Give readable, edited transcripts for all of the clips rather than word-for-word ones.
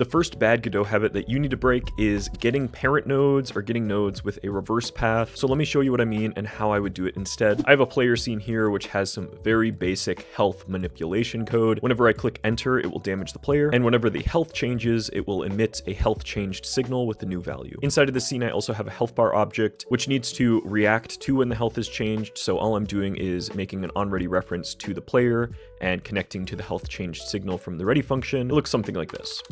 The first bad Godot habit that you need to break is getting parent nodes or getting nodes with a reverse path. So let me show you what I mean and how I would do it instead. I have a player scene here which has some very basic health manipulation code. Whenever I click enter, it will damage the player, and whenever the health changes, it will emit a health changed signal with the new value. Inside of the scene, I also have a health bar object which needs to react to when the health is changed. So all I'm doing is making an onReady reference to the player and connecting to the health changed signal from the ready function. It looks something like this.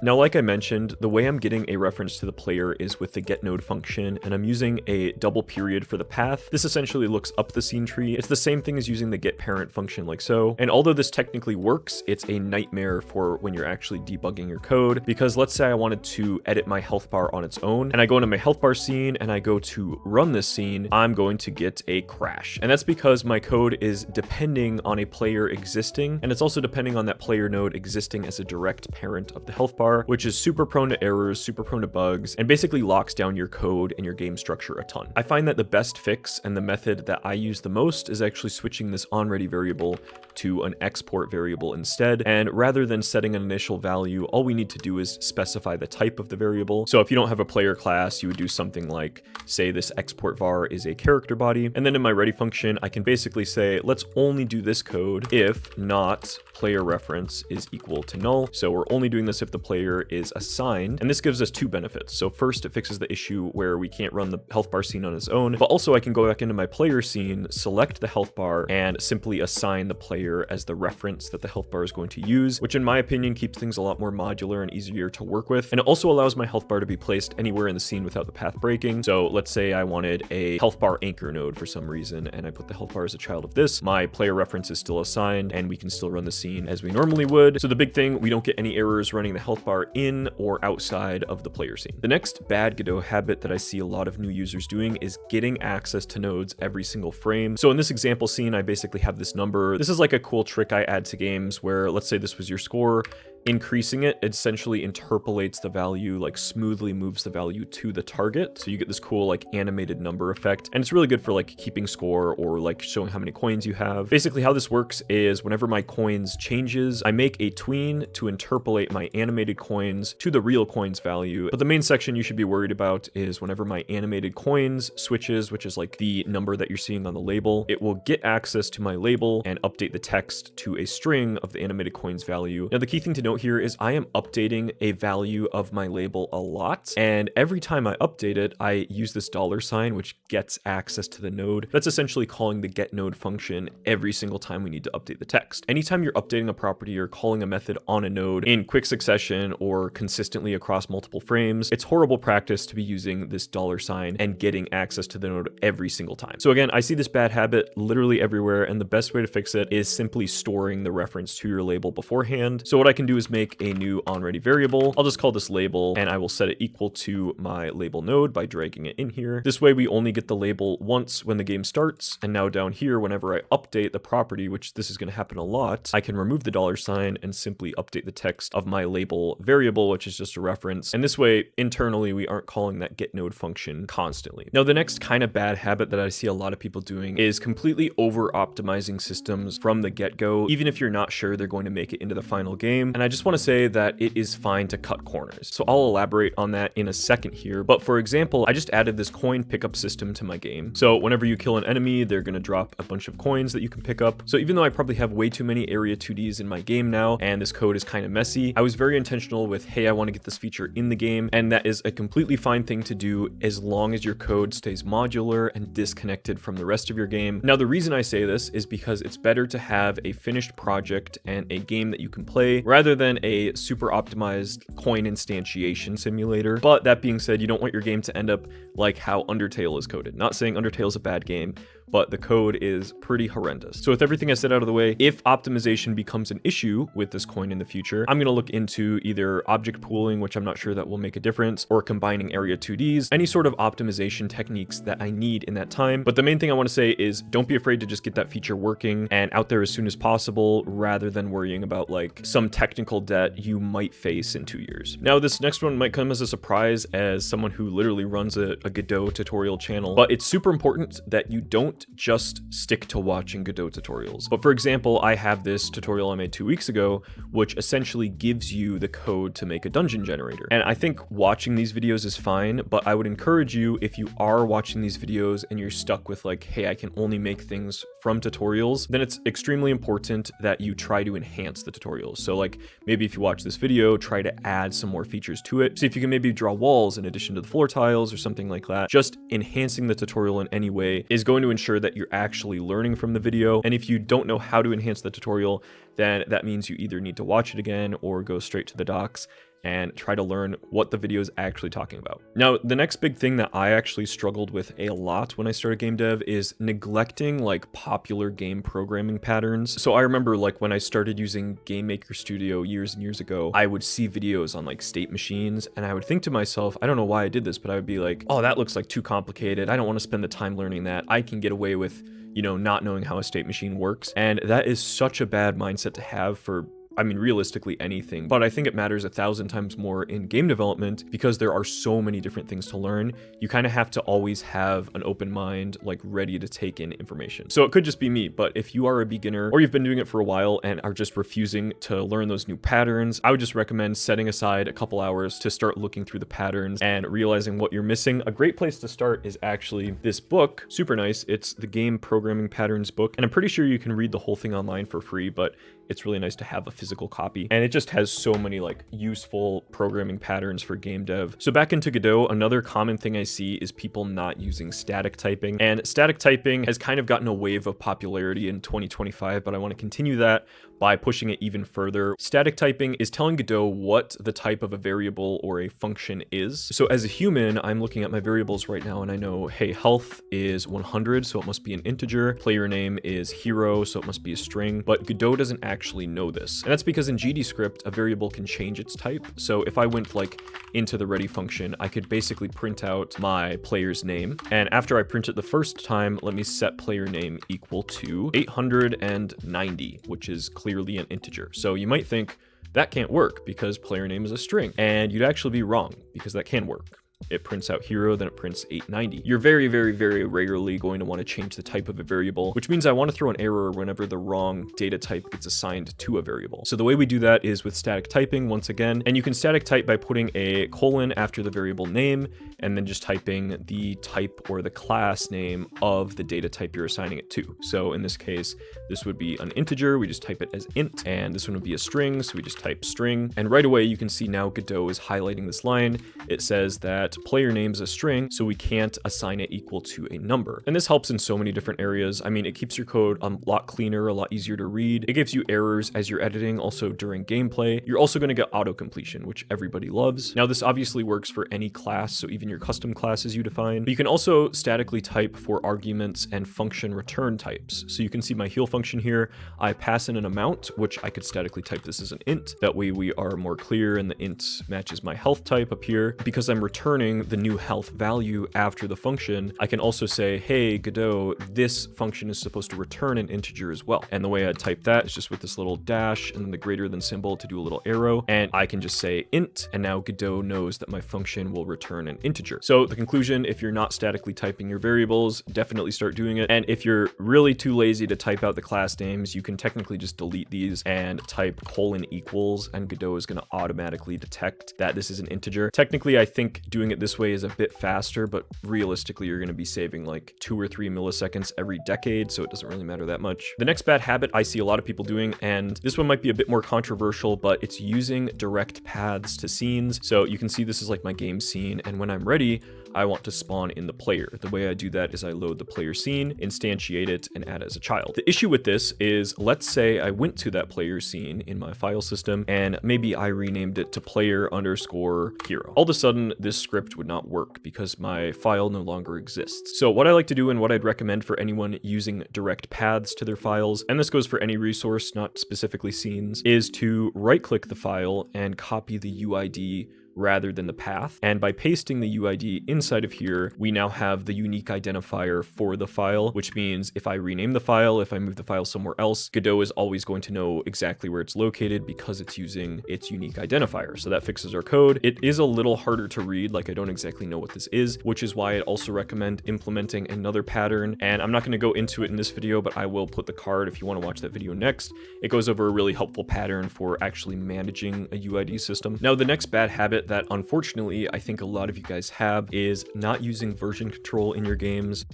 Now, like I mentioned, the way I'm getting a reference to the player is with the getNode function, and I'm using a double period for the path. This essentially looks up the scene tree. It's the same thing as using the getParent function like so. And although this technically works, it's a nightmare for when you're actually debugging your code, because let's say I wanted to edit my health bar on its own, and I go into my health bar scene and I go to run this scene, I'm going to get a crash. And that's because my code is depending on a player existing, and it's also depending on that player node existing as a direct parent of the health bar, which is super prone to errors, super prone to bugs, and basically locks down your code and your game structure a ton. I find that the best fix and the method that I use the most is actually switching this onReady variable to an export variable instead. And rather than setting an initial value, all we need to do is specify the type of the variable. So if you don't have a player class, you would do something like, say this export var is a character body. And then in my ready function, I can basically say, let's only do this code if not player reference is equal to null. So we're only doing this if the player is assigned. And this gives us two benefits. So first, it fixes the issue where we can't run the health bar scene on its own, but also I can go back into my player scene, select the health bar, and simply assign the player as the reference that the health bar is going to use, which in my opinion keeps things a lot more modular and easier to work with. And it also allows my health bar to be placed anywhere in the scene without the path breaking. So let's say I wanted a health bar anchor node for some reason, and I put the health bar as a child of this. My player reference is still assigned, and we can still run the scene as we normally would. So the big thing, we don't get any errors running the health bar in or outside of the player scene. The next bad Godot habit that I see a lot of new users doing is getting access to nodes every single frame. So in this example scene, I basically have this number. This is like a cool trick I add to games where, let's say this was your score. Increasing it essentially interpolates the value, like smoothly moves the value to the target. So you get this cool like animated number effect. And it's really good for like keeping score or like showing how many coins you have. Basically how this works is whenever my coins changes, I make a tween to interpolate my animated coins to the real coins value. But the main section you should be worried about is whenever my animated coins switches, which is like the number that you're seeing on the label, it will get access to my label and update the text to a string of the animated coins value. Now the key thing to note here is I am updating a value of my label a lot, and every time I update it, I use this $sign, which gets access to the node. That's essentially calling the getNode function every single time we need to update the text. Anytime you're updating a property or calling a method on a node in quick succession or consistently across multiple frames, it's horrible practice to be using this $sign and getting access to the node every single time. So again, I see this bad habit literally everywhere, and the best way to fix it is simply storing the reference to your label beforehand. So what I can do is make a new onReady variable. I'll just call this label, and I will set it equal to my label node by dragging it in here. This way we only get the label once when the game starts, and now down here, whenever I update the property, which this is going to happen a lot, I can remove the $sign and simply update the text of my label variable, which is just a reference. And this way, internally, we aren't calling that getNode function constantly. Now, the next kind of bad habit that I see a lot of people doing is completely over-optimizing systems from the get-go, even if you're not sure they're going to make it into the final game. And I just want to say that it is fine to cut corners. So I'll elaborate on that in a second here. But for example, I just added this coin pickup system to my game. So whenever you kill an enemy, they're going to drop a bunch of coins that you can pick up. So even though I probably have way too many area 2Ds in my game now, and this code is kind of messy, I was very intentional with, hey, I want to get this feature in the game. And that is a completely fine thing to do as long as your code stays modular and disconnected from the rest of your game. Now, the reason I say this is because it's better to have a finished project and a game that you can play rather than a super optimized coin instantiation simulator. But that being said, you don't want your game to end up like how Undertale is coded. Not saying Undertale is a bad game, but the code is pretty horrendous. So with everything I said out of the way, if optimization becomes an issue with this coin in the future, I'm going to look into either object pooling, which I'm not sure that will make a difference, or combining area 2Ds, any sort of optimization techniques that I need in that time. But the main thing I want to say is don't be afraid to just get that feature working and out there as soon as possible, rather than worrying about like some technical debt you might face in 2 years. Now, this next one might come as a surprise as someone who literally runs a Godot tutorial channel, but it's super important that you don't don't just stick to watching Godot tutorials. But for example, I have this tutorial I made 2 weeks ago, which essentially gives you the code to make a dungeon generator. And I think watching these videos is fine, but I would encourage you, if you are watching these videos and you're stuck with like, hey, I can only make things from tutorials, then it's extremely important that you try to enhance the tutorials. So like maybe if you watch this video, try to add some more features to it. See if you can maybe draw walls in addition to the floor tiles or something like that. Just enhancing the tutorial in any way is going to ensure that you're actually learning from the video. And if you don't know how to enhance the tutorial, then that means you either need to watch it again or go straight to the docs and try to learn what the video is actually talking about. Now, the next big thing that I actually struggled with a lot when I started game dev is neglecting like popular game programming patterns. So I remember like when I started using Game Maker Studio years and years ago, I would see videos on like state machines and I would think to myself, I don't know why I did this, but I would be like, oh, that looks like too complicated. I don't want to spend the time learning that. I can get away with, you know, not knowing how a state machine works. And that is such a bad mindset to have for, I mean, realistically anything, but I think it matters 1,000 times more in game development because there are so many different things to learn. You kind of have to always have an open mind, like ready to take in information. So it could just be me, but if you are a beginner or you've been doing it for a while and are just refusing to learn those new patterns, I would just recommend setting aside a couple hours to start looking through the patterns and realizing what you're missing. A great place to start is actually this book, super nice. It's the Game Programming Patterns book, and I'm pretty sure you can read the whole thing online for free, but it's really nice to have a physical copy. And it just has so many like useful programming patterns for game dev. So back into Godot, another common thing I see is people not using static typing. And static typing has kind of gotten a wave of popularity in 2025, but I want to continue that by pushing it even further. Static typing is telling Godot what the type of a variable or a function is. So as a human, I'm looking at my variables right now and I know, hey, health is 100, so it must be an integer. Player name is hero, so it must be a string. But Godot doesn't actually know this. And that's because in GDScript, a variable can change its type. So if I went like into the ready function, I could basically print out my player's name. And after I print it the first time, let me set player name equal to 890, which is clearly an integer. So you might think that can't work because player name is a string, and you'd actually be wrong because that can work. It prints out hero, then it prints 890. You're very, very, very rarely going to want to change the type of a variable, which means I want to throw an error whenever the wrong data type gets assigned to a variable. So the way we do that is with static typing once again, and you can static type by putting a colon after the variable name, and then just typing the type or the class name of the data type you're assigning it to. So in this case, this would be an integer, we just type it as int, and this one would be a string, so we just type string. And right away, you can see now Godot is highlighting this line. It says that player name is a string, so we can't assign it equal to a number. And this helps in so many different areas. I mean, it keeps your code a lot cleaner, a lot easier to read. It gives you errors as you're editing, also during gameplay. You're also going to get auto completion, which everybody loves. Now, this obviously works for any class, so even your custom classes you define. But you can also statically type for arguments and function return types. So you can see my heal function here. I pass in an amount, which I could statically type this as an int. That way we are more clear and the int matches my health type up here. Because I'm returning the new health value after the function, I can also say, hey, Godot, this function is supposed to return an integer as well. And the way I'd type that is just with this little dash and then the greater than symbol to do a little arrow. And I can just say int, and now Godot knows that my function will return an integer. So the conclusion, if you're not statically typing your variables, definitely start doing it. And if you're really too lazy to type out the class names, you can technically just delete these and type colon equals, and Godot is going to automatically detect that this is an integer. Technically, I think doing it this way is a bit faster, but realistically, you're going to be saving like 2 or 3 milliseconds every decade, so it doesn't really matter that much. The next bad habit I see a lot of people doing, and this one might be a bit more controversial, but it's using direct paths to scenes. So you can see this is like my game scene, and when I'm ready, I want to spawn in the player. The way I do that is I load the player scene, instantiate it, and add as a child. The issue with this is, let's say I went to that player scene in my file system, and maybe I renamed it to player_hero. All of a sudden, this script would not work because my file no longer exists. So what I like to do, and what I'd recommend for anyone using direct paths to their files, and this goes for any resource, not specifically scenes, is to right-click the file and copy the UID rather than the path. And by pasting the UID inside of here, we now have the unique identifier for the file, which means if I rename the file, if I move the file somewhere else, Godot is always going to know exactly where it's located because it's using its unique identifier. So that fixes our code. It is a little harder to read, like I don't exactly know what this is, which is why I'd also recommend implementing another pattern. And I'm not going to go into it in this video, but I will put the card if you want to watch that video next. It goes over a really helpful pattern for actually managing a UID system. Now, the next bad habit that unfortunately I think a lot of you guys have is not using version control in your games.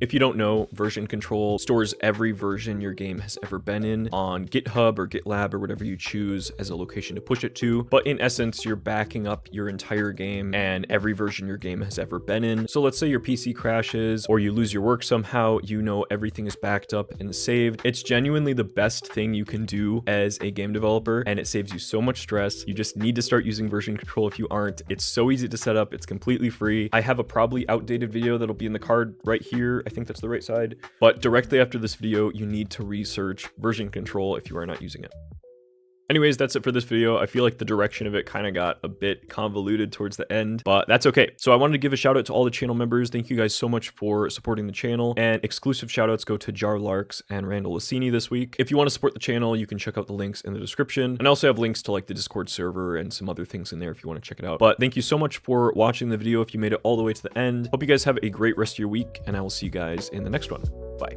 If you don't know, version control stores every version your game has ever been in on GitHub or GitLab or whatever you choose as a location to push it to. But in essence, you're backing up your entire game and every version your game has ever been in. So let's say your PC crashes or you lose your work somehow, you know everything is backed up and saved. It's genuinely the best thing you can do as a game developer, and it saves you so much stress. You just need to start using version control if you aren't. It's so easy to set up. It's completely free. I have a probably outdated video that'll be in the card right here. I think that's the right side. But directly after this video, you need to research version control if you are not using it. Anyways, that's it for this video. I feel like the direction of it kind of got a bit convoluted towards the end, but that's okay. So I wanted to give a shout out to all the channel members. Thank you guys so much for supporting the channel, and exclusive shout outs go to Jar Larks and Randall Lassini this week. If you want to support the channel, you can check out the links in the description, and I also have links to like the Discord server and some other things in there if you want to check it out. But thank you so much for watching the video if you made it all the way to the end. Hope you guys have a great rest of your week, and I will see you guys in the next one. Bye.